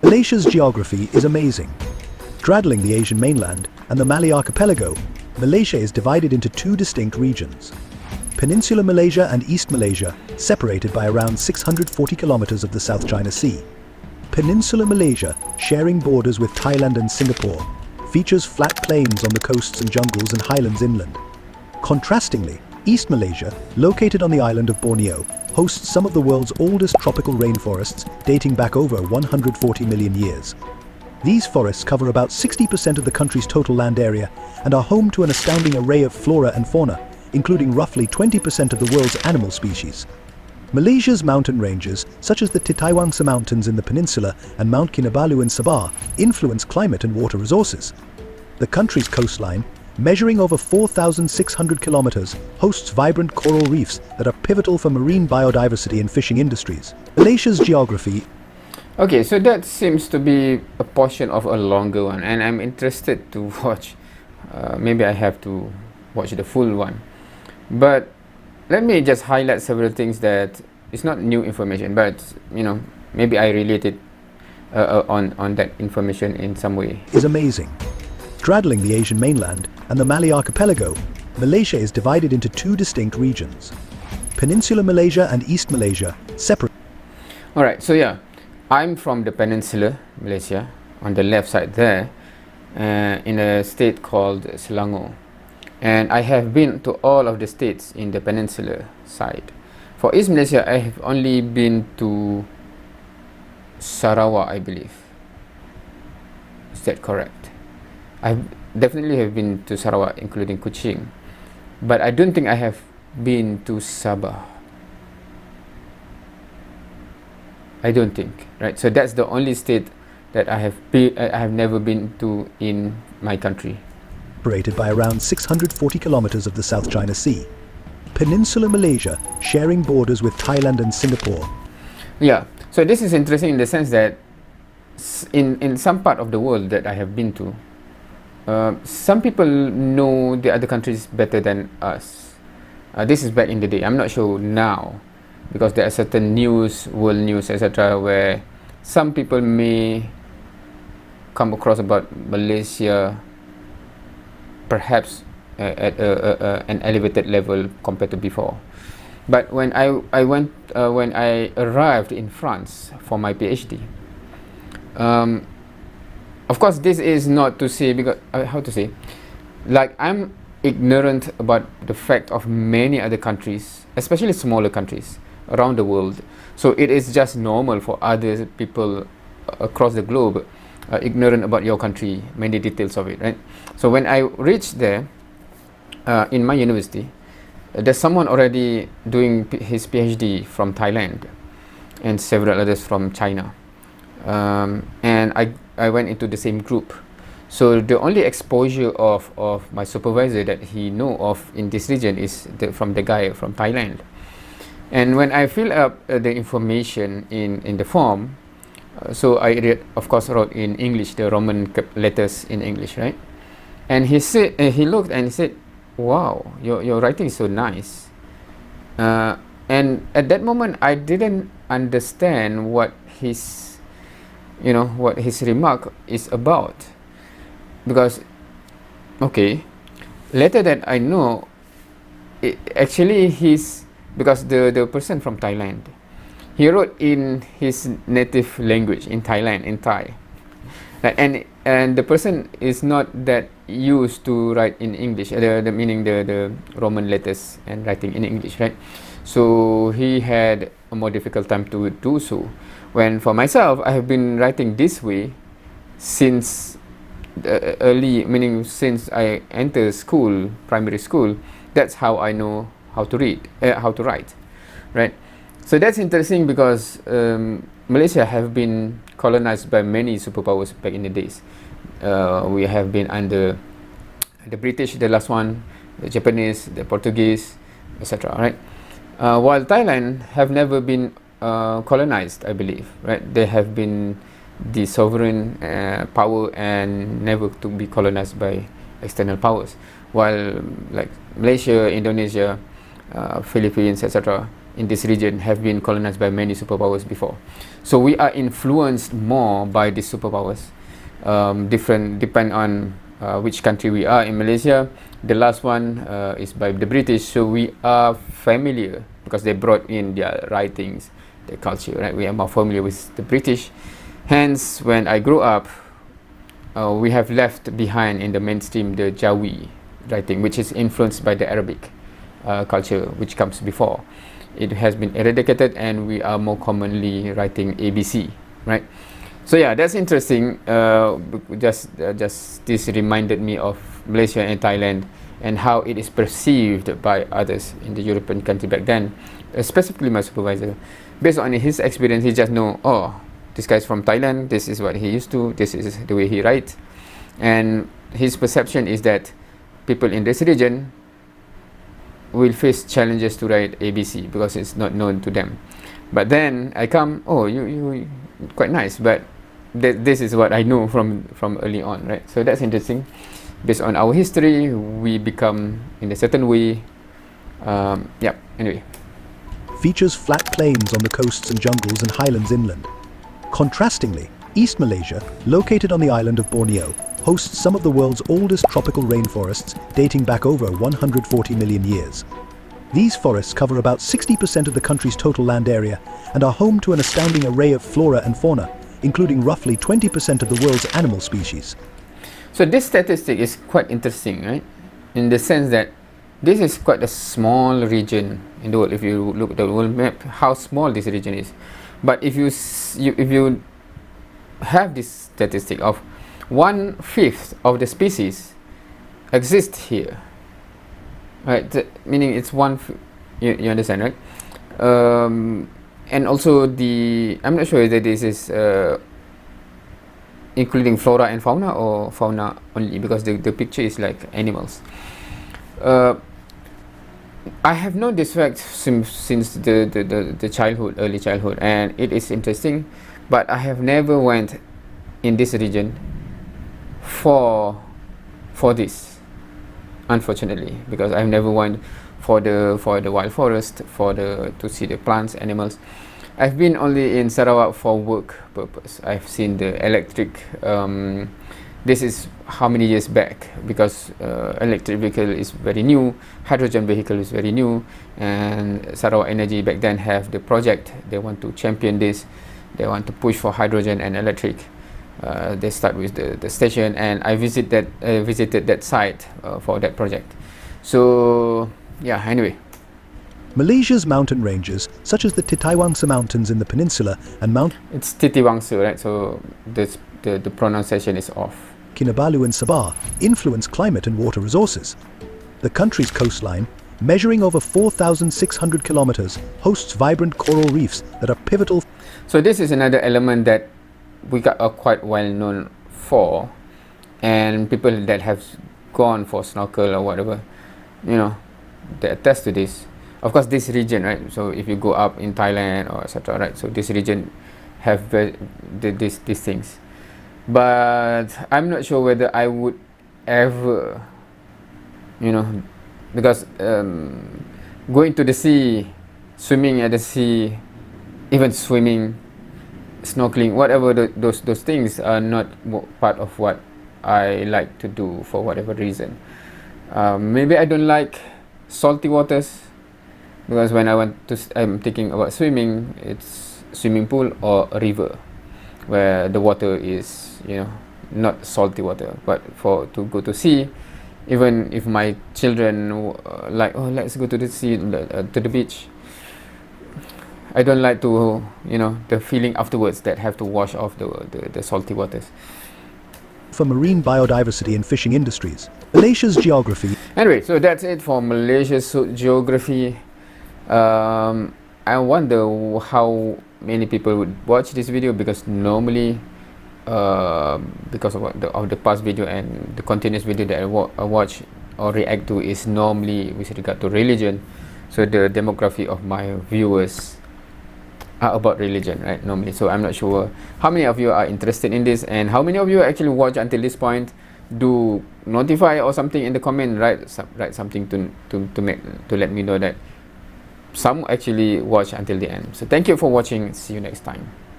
Malaysia's geography is amazing. Straddling the Asian mainland and the Malay archipelago, Malaysia is divided into two distinct regions. Peninsular Malaysia and East Malaysia, separated by around 640 kilometers of the South China Sea. Peninsular Malaysia, sharing borders with Thailand and Singapore, features flat plains on the coasts and jungles and highlands inland. Contrastingly, East Malaysia, located on the island of Borneo, hosts some of the world's oldest tropical rainforests dating back over 140 million years. These forests cover about 60% of the country's total land area and are home to an astounding array of flora and fauna, including roughly 20% of the world's animal species. Malaysia's mountain ranges, such as the Titiwangsa Mountains in the peninsula and Mount Kinabalu in Sabah, influence climate and water resources. The country's coastline, measuring over 4,600 kilometers, hosts vibrant coral reefs that are pivotal for marine biodiversity and fishing industries. Malaysia's geography. Okay, so that seems to be a portion of a longer one, and I'm interested to watch. Maybe I have to watch the full one. But let me just highlight several things that it's not new information, but maybe I related on that information in some way. Is amazing. Straddling the Asian mainland and the Malay archipelago, Malaysia is divided into two distinct regions. Peninsular Malaysia and East Malaysia, separate. Alright, so yeah, I'm from the Peninsular Malaysia, on the left side there, in a state called Selangor. And I have been to all of the states in the peninsular side. For East Malaysia, I have only been to Sarawak, I believe. Is that correct? I definitely have been to Sarawak, including Kuching. But I don't think I have been to Sabah. I don't think, right? So that's the only state that I have never been to in my country. Separated by around 640 kilometers of the South China Sea. Peninsular Malaysia, sharing borders with Thailand and Singapore. Yeah, so this is interesting in the sense that in some part of the world that I have been to, some people know the other countries better than us. This is back in the day. I'm not sure now, because there are certain news, world news, etc., where some people may come across about Malaysia perhaps at an elevated level compared to before. But when when I arrived in France for my PhD, of course this is not to say, because how to say, like, I'm ignorant about the fact of many other countries, especially smaller countries around the world. So it is just normal for other people across the globe ignorant about your country, many details of it, right? So when I reached there, in my university, there's someone already doing his PhD from Thailand and several others from China, and I went into the same group. So the only exposure of my supervisor that he know of in this region is from the guy from Thailand. And when I fill up the information in the form, so I of course wrote in English, the Roman letters in English, right? And he said, he looked and he said, "Wow, your writing is so nice." And at that moment, I didn't understand what his remark is about, because okay, later that I know, actually because the person from Thailand, he wrote in his native language, in Thailand, in Thai, and the person is not that used to write in English, meaning the Roman letters and writing in English, right? So he had a more difficult time to do so. When for myself, I have been writing this way since early, meaning since I entered school, primary school. That's how I know how to read, how to write, right? So that's interesting because Malaysia have been colonized by many superpowers back in the days. We have been under the British, the last one, the Japanese, the Portuguese, etc., right? While Thailand have never been colonized, I believe, right? They have been the sovereign power and never to be colonized by external powers. While like Malaysia, Indonesia, Philippines, etc., in this region have been colonized by many superpowers before. So we are influenced more by the superpowers. Different depend on which country we are. In Malaysia, the last one is by the British, so we are familiar because they brought in their writings, their culture, right? We are more familiar with the British. Hence, when I grew up, we have left behind in the mainstream the Jawi writing, which is influenced by the Arabic culture, which comes before. It has been eradicated, and we are more commonly writing ABC, right? So yeah, that's interesting. Just this reminded me of Malaysia and Thailand and how it is perceived by others in the European country back then, specifically my supervisor. Based on his experience, he just know, oh, this guy's from Thailand, this is what he used to, this is the way he writes. And his perception is that people in this region will face challenges to write ABC because it's not known to them. But then I come, oh, you quite nice, but this is what I know from early on, right? So that's interesting. Based on our history, we become in a certain way. Anyway. Features flat plains on the coasts and jungles and highlands inland. Contrastingly, East Malaysia, located on the island of Borneo, hosts some of the world's oldest tropical rainforests dating back over 140 million years. These forests cover about 60% of the country's total land area and are home to an astounding array of flora and fauna, including roughly 20% of the world's animal species. So this statistic is quite interesting, right? In the sense that this is quite a small region in the world. If you look at the world map, how small this region is. But if you have this statistic of 1/5 of the species exist here, right? Meaning it's you understand, right? And also I'm not sure whether this is including flora and fauna or fauna only, because the picture is like animals. I have known this fact since the childhood, early childhood, and it is interesting, but I have never went in this region for this, unfortunately, because I've never went for the wild forest, to see the plants, animals. I've been only in Sarawak for work purpose. I've seen the electric. This is how many years back, because electric vehicle is very new, hydrogen vehicle is very new, and Sarawak Energy back then have the project. They want to champion this. They want to push for hydrogen and electric. They start with the station, and I visited that site for that project. So yeah, anyway. Malaysia's mountain ranges, such as the Titiwangsa Mountains in the peninsula and Mount It's Titiwangsa, right? So the pronunciation is off. Kinabalu and Sabah, influence climate and water resources. The country's coastline, measuring over 4,600 kilometers, hosts vibrant coral reefs that are pivotal. So this is another element that we are quite well known for, and people that have gone for snorkel or whatever, they attest to this. Of course, this region, right? So if you go up in Thailand or etc., right? So this region have these things, but I'm not sure whether I would ever, because going to the sea, swimming at the sea, even swimming, snorkeling, whatever, those things are not part of what I like to do for whatever reason. Maybe I don't like salty waters, because when I'm thinking about swimming, it's swimming pool or a river where the water is not salty water. But to go to sea, even if my children let's go to the sea, to the beach, I don't like to the feeling afterwards that have to wash off the salty waters. For marine biodiversity and fishing industries, Malaysia's geography. Anyway, so that's it for Malaysia's geography. I wonder how many people would watch this video, because normally because of the past video and the continuous video that I watch or react to is normally with regard to religion. So the demography of my viewers are about religion, right, normally. So I'm not sure how many of you are interested in this, and how many of you actually watch until this point. Do notify or something in the comment, write something to let me know that some actually watch until the end. So thank you for watching. See you next time.